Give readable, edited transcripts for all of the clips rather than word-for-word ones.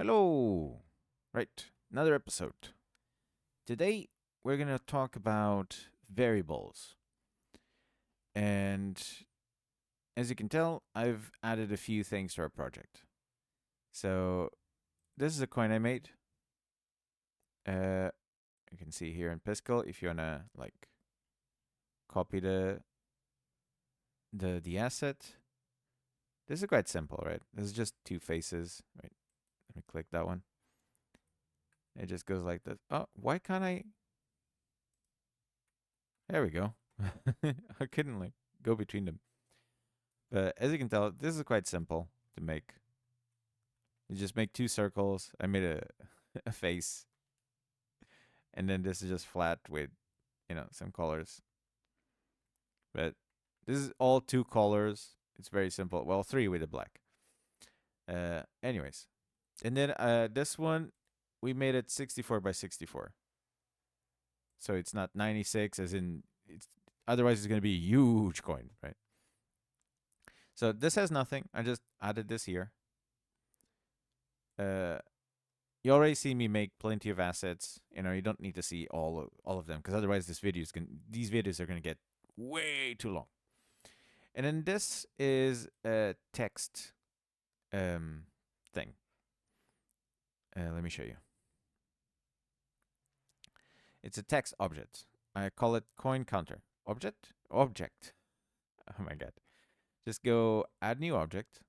Hello! Right, another episode. Today we're going to talk about variables. And as you can tell, I've added a few things to our project. So this is a coin I made. You can see here in Piscal if you want to like copy the asset. This is quite simple, right? This is just two faces. Wait, let me click that one. It just goes like this. Oh, why can't I? There we go. I couldn't like go between them. But as you can tell, this is quite simple to make. You just make two circles. I made a a face, and then this is just flat with some colors. But this is all two colors. It's very simple. Well, three with the black. Anyways, and then this one we made it 64 by 64, so it's not 96 as in it's. Otherwise, it's gonna be a huge coin, right? So this has nothing. I just added this here. Uh, you already see me make plenty of assets. You don't need to see all of them because otherwise these videos are gonna get way too long. And then this is a text thing. Let me show you. It's a text object. I call it coin counter object. Oh my god. Just go add new object.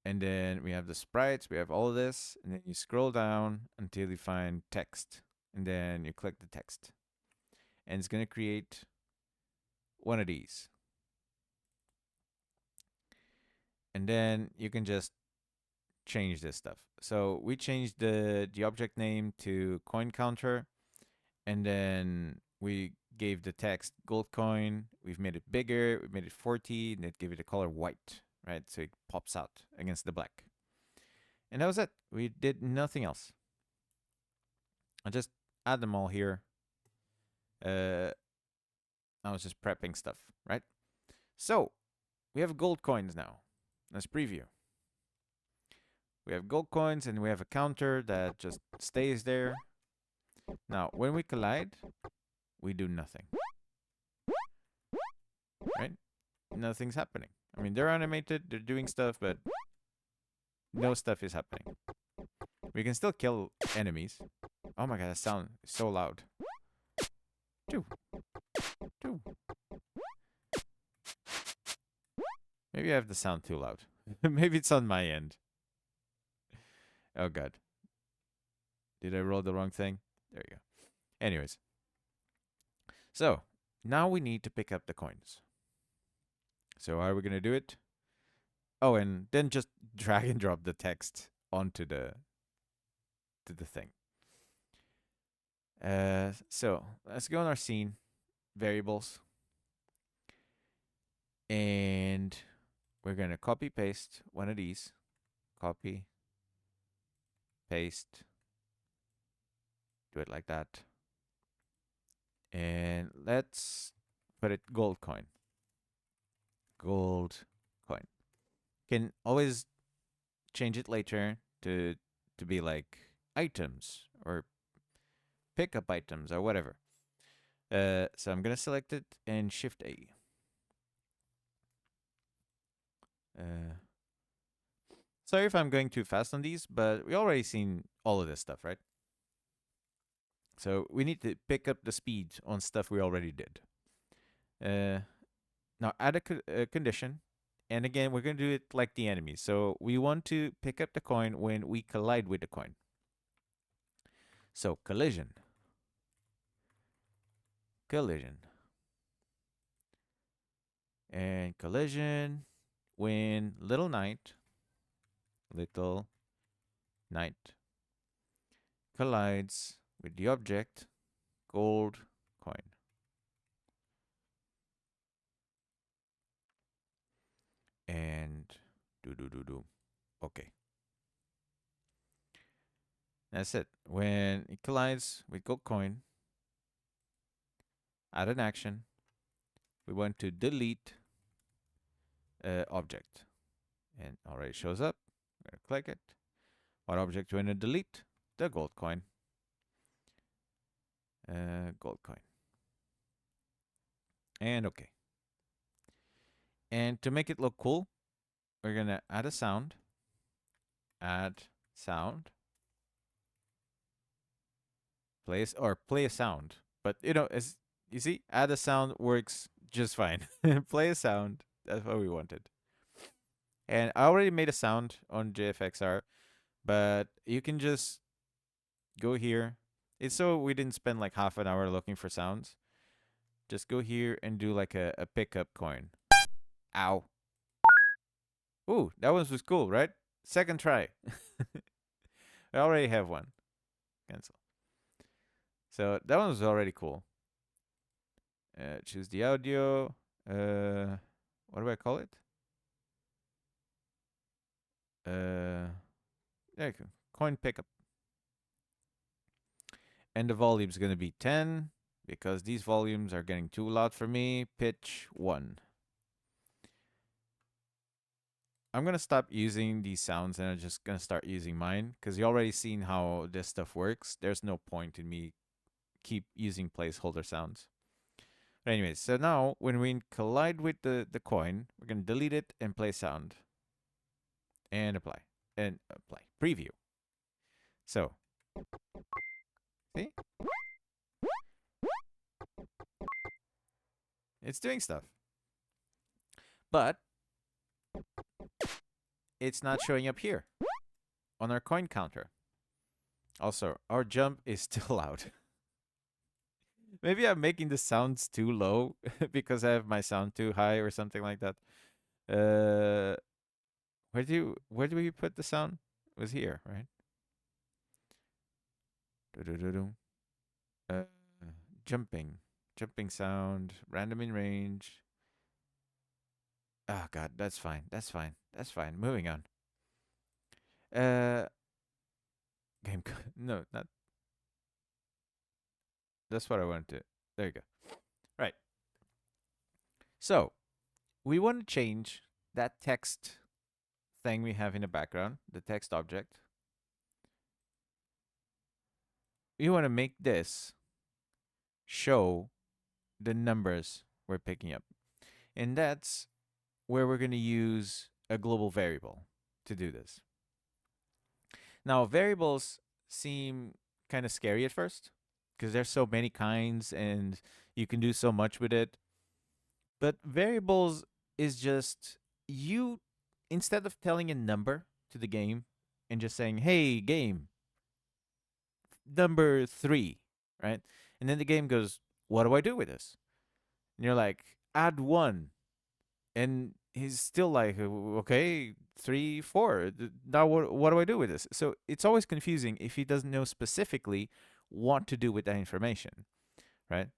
And then we have the sprites, we have all of this, and then you scroll down until you find text. And then you click the text. And it's going to create one of these. And then you can just change this stuff. So we changed the object name to coin counter, and then we gave the text gold coin. We've made it bigger. We made it 40, and it gave it a color white, right? So it pops out against the black. And that was it. We did nothing else. I just add them all here. I was just prepping stuff, right? So we have gold coins now. Let's preview. We have gold coins and we have a counter that just stays there. Now, when we collide, we do nothing, right? Nothing's happening. I mean, they're animated, they're doing stuff, but no stuff is happening. We can still kill enemies. Oh my god, that sound is so loud. Two. Two. Maybe I have the sound too loud. Maybe it's on my end. Oh god. Did I roll the wrong thing? There you go. Anyways. So, now we need to pick up the coins. So how are we going to do it? Oh, and then just drag and drop the text onto the thing. So let's go on our scene variables, and we're gonna copy paste one of these. Copy, paste. Do it like that, and let's put it gold coin. Gold coin. Can always change it later to be like items or pickup items or whatever. So I'm gonna select it and Shift A. Sorry if I'm going too fast on these, but we already seen all of this stuff, right? So we need to pick up the speed on stuff we already did. Now add a condition, and again we're going to do it like the enemy. So we want to pick up the coin when we collide with the coin. So collision, and collision when little knight collides with the object gold coin. And do. Okay. That's it. When it collides with gold coin, add an action. We want to delete object. And already shows up. I'm gonna click it. What object do I want to delete? The gold coin. Gold coin. And okay. And to make it look cool, we're gonna add a sound. Add sound. Play a sound. But as you see, add a sound works just fine. Play a sound. That's what we wanted. And I already made a sound on JFXR, but you can just go here. It's so we didn't spend like half an hour looking for sounds. Just go here and do like a pickup coin. Ow. Ooh, that one was cool, right? Second try. I already have one. Cancel. So that one was already cool. Choose the audio. What do I call it? There you go. Coin pickup. And the volume is going to be 10 because these volumes are getting too loud for me. Pitch 1. I'm going to stop using these sounds and I'm just going to start using mine because you already seen how this stuff works. There's no point in me keep using placeholder sounds. But anyways, so now when we collide with the coin, we're going to delete it and play sound. And apply. And apply. Preview. So, see? It's doing stuff. But it's not showing up here on our coin counter. Also, our jump is still loud. Maybe I'm making the sounds too low because I have my sound too high or something like that. Where do we put the sound? It was here, right? Uh, jumping sound, random in range. Oh God, that's fine. That's fine. That's fine. Moving on. Uh, game. No, not. That's what I wanted to. There you go. Right. So we want to change that text thing we have in the background, the text object. We want to make this show the numbers we're picking up. And that's where we're going to use a global variable to do this. Now, variables seem kind of scary at first because there's so many kinds and you can do so much with it. But variables is just you, instead of telling a number to the game and just saying, hey, game, number 3, right? And then the game goes, what do I do with this? And you're like, add 1. And he's still like, okay, 3, 4. Now what do I do with this? So it's always confusing if he doesn't know specifically what to do with that information, right?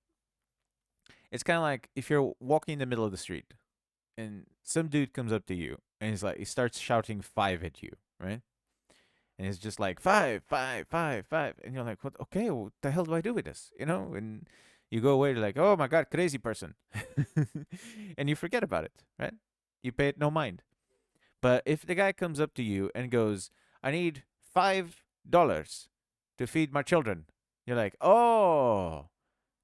It's kind of like if you're walking in the middle of the street and some dude comes up to you and he's like, he starts shouting 5 at you, right? And it's just like 5, 5, 5, 5, and you're like, what? Okay, what the hell do I do with this? And you go away, you're like, oh my god, crazy person, and you forget about it, right? You pay it no mind. But if the guy comes up to you and goes, I need $5 to feed my children, you're like, oh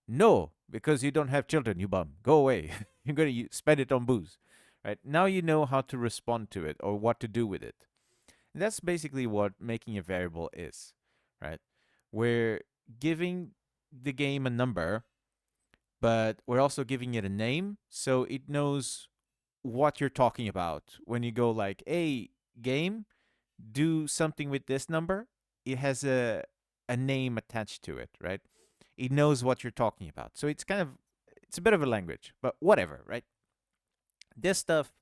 no, because you don't have children, you bum. Go away. You're gonna spend it on booze, right? Now you know how to respond to it or what to do with it. And that's basically what making a variable is, right? We're giving the game a number, but we're also giving it a name so it knows what you're talking about. When you go like, hey, game, do something with this number, it has a name attached to it, right? It knows what you're talking about. So it's a bit of a language, but whatever, right? This stuff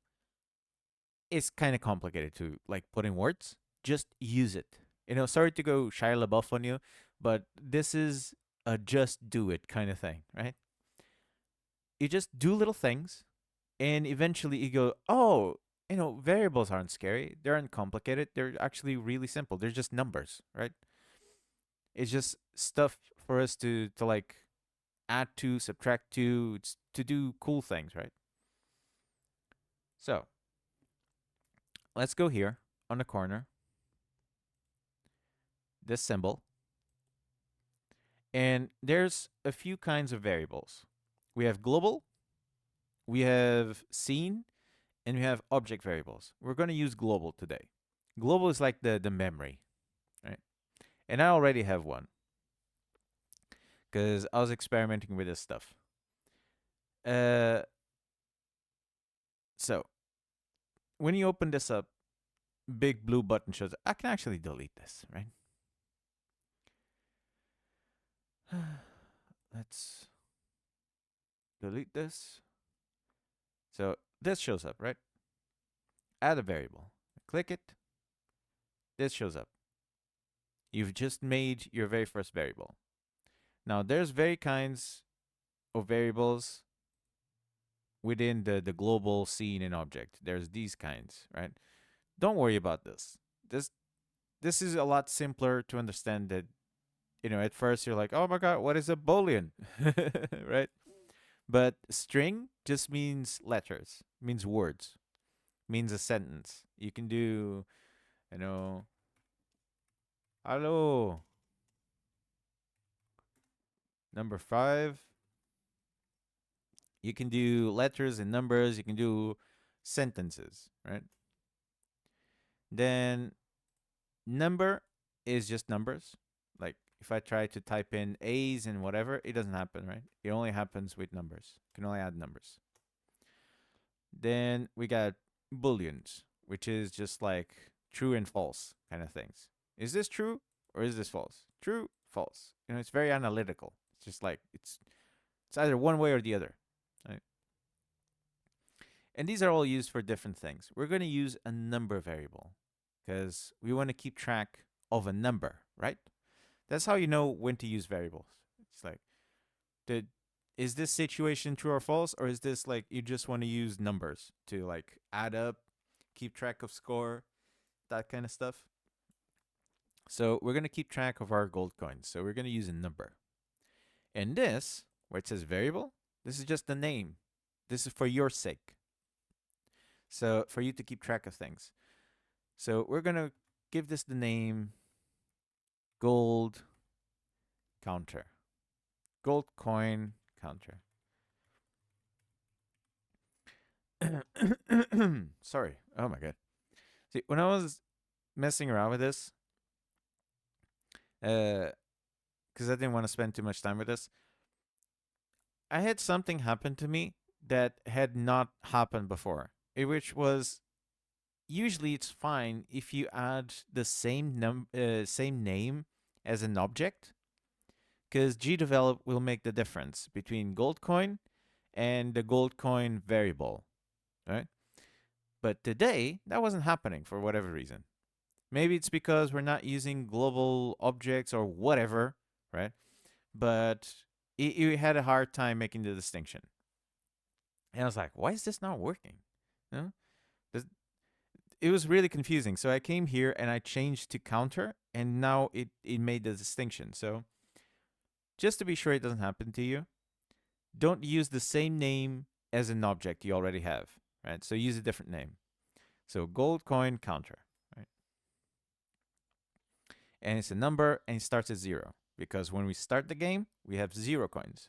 is kind of complicated to like put in words. Just use it. Sorry to go Shia LaBeouf on you, but this is a just do it kind of thing, right? You just do little things, and eventually you go, oh, variables aren't scary. They aren't complicated. They're actually really simple. They're just numbers, right? It's just stuff for us to like add to, subtract to, to do cool things, right? So let's go here on the corner this symbol, and there's a few kinds of variables. We have global, we have scene, and we have object variables. We're going to use global today. Global is like the memory, right? And I already have one because I was experimenting with this stuff. Uh, so when you open this up, big blue button shows up. I can actually delete this, right? Let's delete this. So this shows up, right? Add a variable. Click it. This shows up. You've just made your very first variable. Now there's very kinds of variables within the global scene and object. There's these kinds, right? Don't worry about this. This is a lot simpler to understand that at first you're like, "Oh my god, what is a boolean?" right? But string just means letters, means words, means a sentence. You can do, you know, hello, number 5. You can do letters and numbers, you can do sentences, right? Then number is just numbers. Like if I try to type in A's and whatever, it doesn't happen, right? It only happens with numbers. You can only add numbers. Then we got booleans, which is just like true and false kind of things. Is this true or is this false? True, false. It's very analytical. It's just like it's either one way or the other. Right? And these are all used for different things. We're going to use a number variable because we want to keep track of a number, right? That's how you know when to use variables. It's like, did is this situation true or false, or is this like you just want to use numbers to like add up, keep track of score, that kind of stuff? So we're gonna keep track of our gold coins. So we're gonna use a number. And this, where it says variable, this is just the name. This is for your sake. So for you to keep track of things. So we're gonna give this the name gold counter. Gold coin counter. Sorry. Oh my god. See, when I was messing around with this, because I didn't want to spend too much time with this, I had something happen to me that had not happened before, which was usually it's fine if you add the same name as an object, because GDevelop will make the difference between gold coin and the gold coin variable, right? But today that wasn't happening for whatever reason. Maybe it's because we're not using global objects or whatever, right? But it had a hard time making the distinction. And I was like, why is this not working? You know? It was really confusing. So I came here and I changed to counter, and now it made the distinction. So just to be sure it doesn't happen to you, don't use the same name as an object you already have, right? So use a different name. So gold coin counter, right? And it's a number and it starts at 0 because when we start the game, we have 0 coins.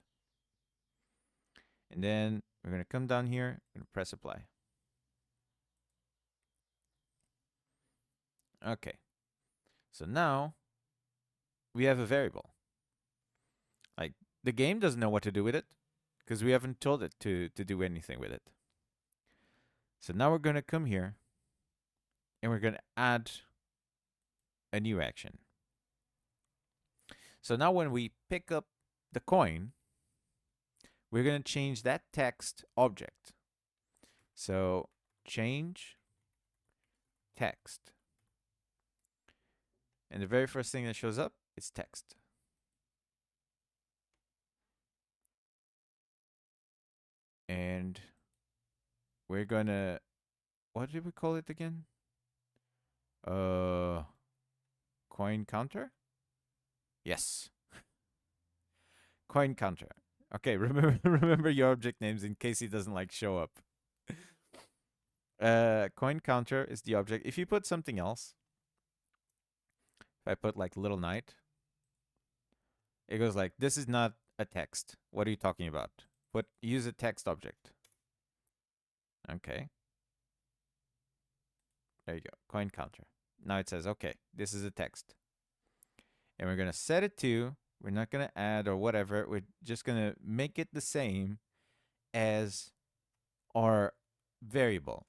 And then we're going to come down here and press apply. Okay. So now we have a variable. Like the game doesn't know what to do with it because we haven't told it to do anything with it. So now we're going to come here and we're going to add a new action. So now when we pick up the coin, we're going to change that text object. So change text. And the very first thing that shows up is text. And we're going to, what did we call it again? Coin counter? Yes. Coin counter. Okay, remember your object names in case it doesn't like show up. Coin counter is the object. If you put something else, If I put like little knight, it goes like, this is not a text. What are you talking about? Use a text object. Okay. There you go. Coin counter. Now it says, okay, this is a text. And we're going to set it to, we're not going to add or whatever. We're just going to make it the same as our variable.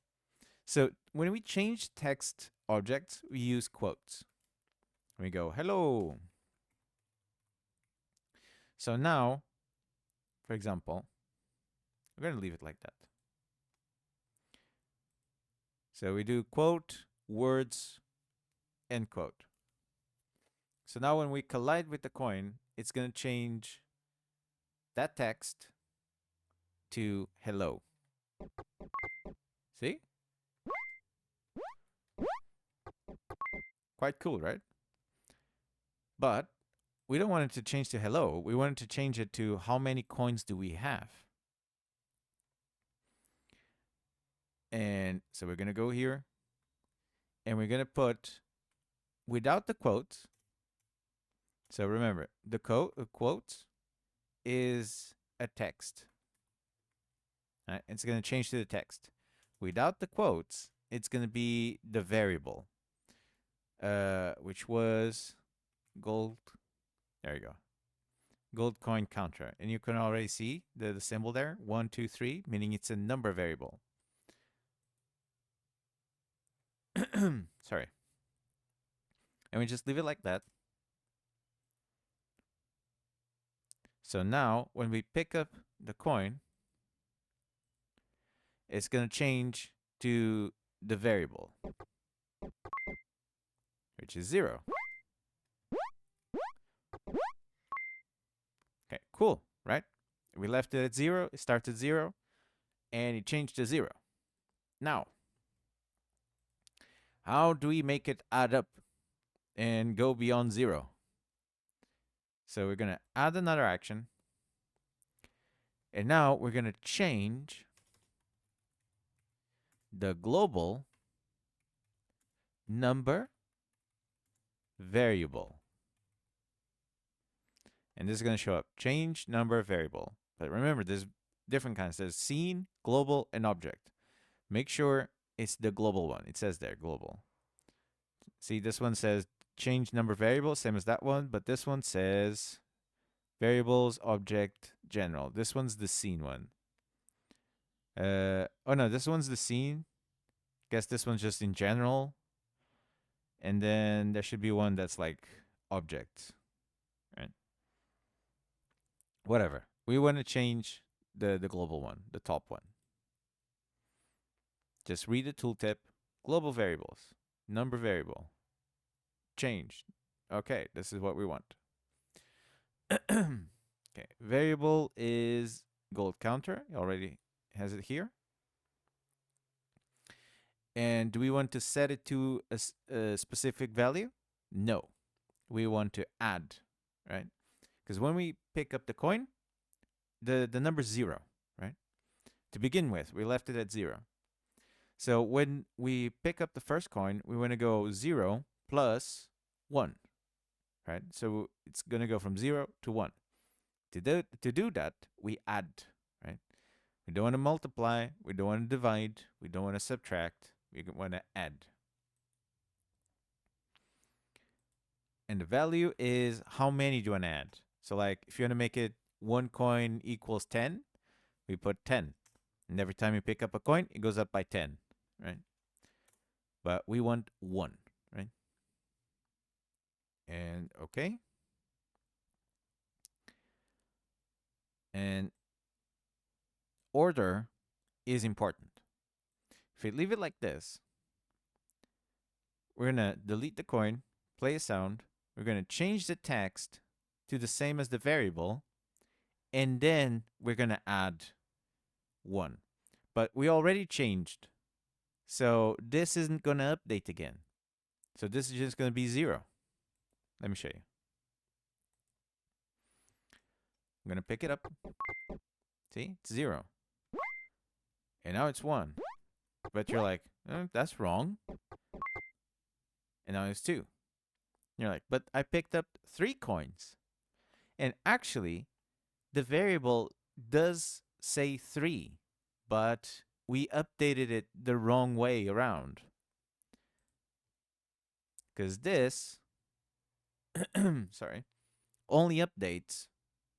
So when we change text objects, we use quotes. We go, hello. So now, for example, we're going to leave it like that. So we do quote, words, end quote. So now when we collide with the coin, it's going to change that text to hello. See? Quite cool, right? But we don't want it to change to hello. We want it to change it to how many coins do we have. And so we're going to go here. And we're going to put, without the quotes. So remember, the quote is a text. Right? It's going to change to the text. Without the quotes, it's going to be the variable, which was gold. There you go. Gold coin counter. And you can already see the symbol there, 1, 2, 3, meaning it's a number variable. Sorry. And we just leave it like that. So now when we pick up the coin, it's going to change to the variable, which is 0. Okay, cool, right? We left it at 0, it starts at 0, and it changed to 0. Now, how do we make it add up and go beyond 0? So we're going to add another action. And now we're going to change the global number variable. And this is going to show up, change number variable. But remember, there's different kinds. There's scene, global, and object. Make sure it's the global one. It says there, global. See, this one says change number variable, same as that one. But this one says variables, object, general. This one's the scene one. Oh no, this one's the scene. Guess this one's just in general. And then there should be one that's like object. Right? Whatever. We want to change the global one, the top one. Just read the tooltip. Global variables. Number variable. Change. Okay, this is what we want. Okay, variable is gold counter. It already has it here. And do we want to set it to a specific value? No. We want to add, right? Because when we pick up the coin, the number's 0, right? To begin with, we left it at 0. So when we pick up the first coin, we want to go 0 plus 1, right? So it's going to go from 0 to 1. To do that, we add, right? We don't want to multiply. We don't want to divide. We don't want to subtract. We want to add. And the value is how many do you want to add. So like if you want to make it 1 coin equals 10, we put 10. And every time you pick up a coin, it goes up by 10, right? But we want 1, right? And okay. And order is important. If we leave it like this, we're going to delete the coin, play a sound. We're going to change the text to the same as the variable. And then we're going to add 1. But we already changed. So this isn't going to update again. So this is just going to be 0. Let me show you. I'm going to pick it up. See, it's 0. And now it's 1. But you're like, that's wrong. And now it's 2. You're like, but I picked up 3 coins. And actually, the variable does say 3, but we updated it the wrong way around. Because this, sorry, only updates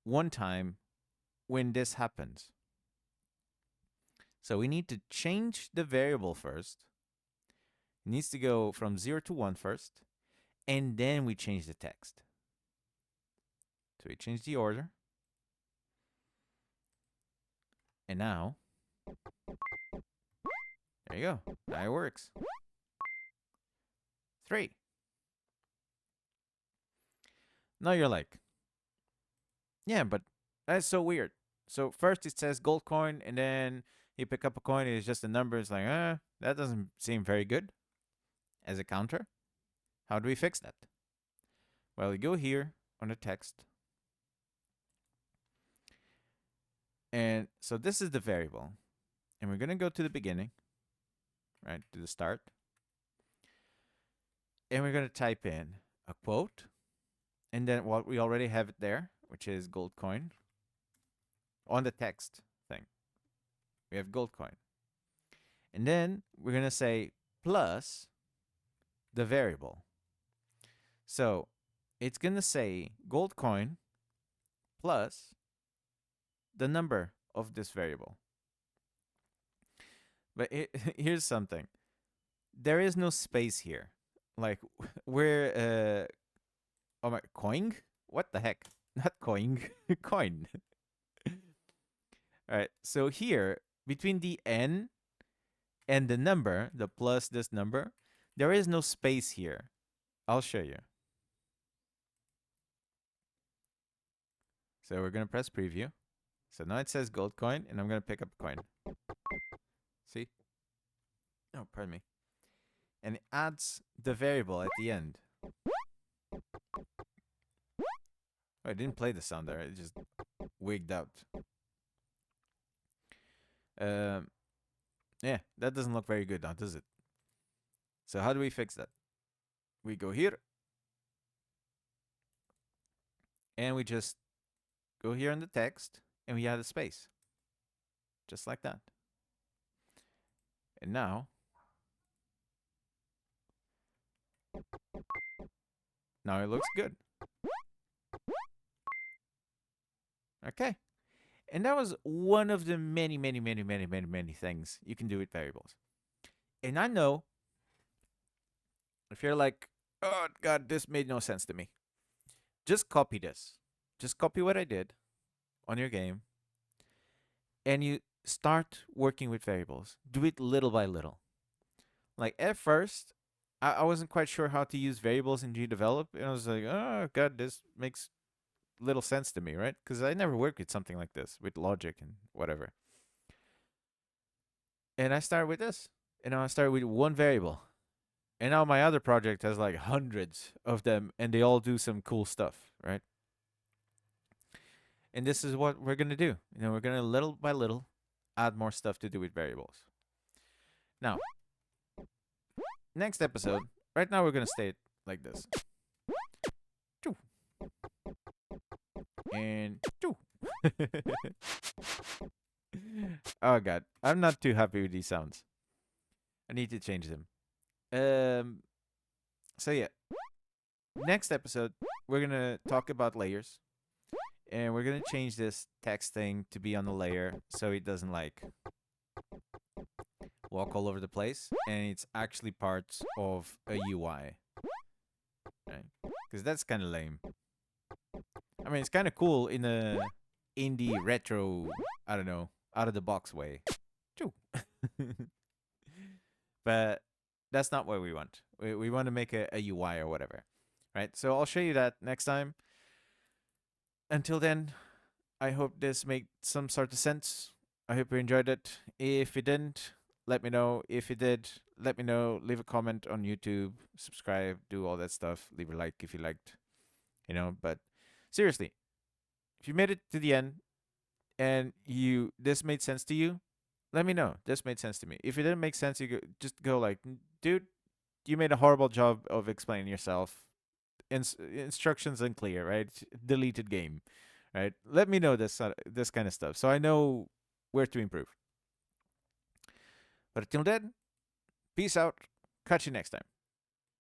one time when this happens. So we need to change the variable first. It needs to go from 0 to 1 first, and then we change the text. So we change the order. And now, there you go. Now it works. 3. Now you're like, yeah, but that's so weird. So first it says gold coin, and then you pick up a coin, and it's just a number. It's like, that doesn't seem very good as a counter. How do we fix that? Well, we go here on the text. And so this is the variable. And we're going to go to the beginning, right, to the start. And we're going to type in a quote. And then what we already have it there, which is gold coin. On the text thing, we have gold coin. And then we're going to say plus the variable. So it's going to say gold coin plus the number of this variable. But here's something. There is no space here. Like, we're, oh my, coin? What the heck? Not coin, coin. All right, so here, between the n and the number, the plus this number, there is no space here. I'll show you. So we're going to press preview. So now it says gold coin, and I'm going to pick up a coin. See? Oh, pardon me. And it adds the variable at the end. Oh, I didn't play the sound there. It just wigged out. Yeah, that doesn't look very good now, does it? So how do we fix that? We go here. And we just go here in the text, and we add a space. Just like that. And now it looks good. Okay. And that was one of the many, many, many, many, many, many things you can do with variables. And I know if you're like, oh, God, this made no sense to me. Just copy this. Just copy what I did on your game. And you start working with variables. Do it little by little. Like at first, I wasn't quite sure how to use variables in GDevelop. And I was like, oh, God, this makes little sense to me, right? Because I never worked with something like this, with logic and whatever. And I started with this. And now I started with one variable. And now my other project has like hundreds of them, and they all do some cool stuff, right? And this is what we're going to do. We're going to little by little add more stuff to do with variables. Now, next episode, right now we're going to stay like this. And oh God, I'm not too happy with these sounds. I need to change them. So yeah, next episode we're gonna talk about layers, and we're gonna change this text thing to be on the layer so it doesn't like walk all over the place, and it's actually part of a UI, right? Because that's kind of lame. I mean, it's kind of cool in a indie retro, I don't know, out of the box way. But that's not what we want. We want to make a UI or whatever, right? So I'll show you that next time. Until then, I hope this made some sort of sense. I hope you enjoyed it. If you didn't, let me know. If you did, let me know. Leave a comment on YouTube, subscribe, do all that stuff. Leave a like if you liked, but seriously, if you made it to the end and this made sense to you, let me know. This made sense to me. If it didn't make sense, just go like, dude, you made a horrible job of explaining yourself. instructions unclear, right? Deleted game, right? Let me know this kind of stuff so I know where to improve. But until then, peace out. Catch you next time.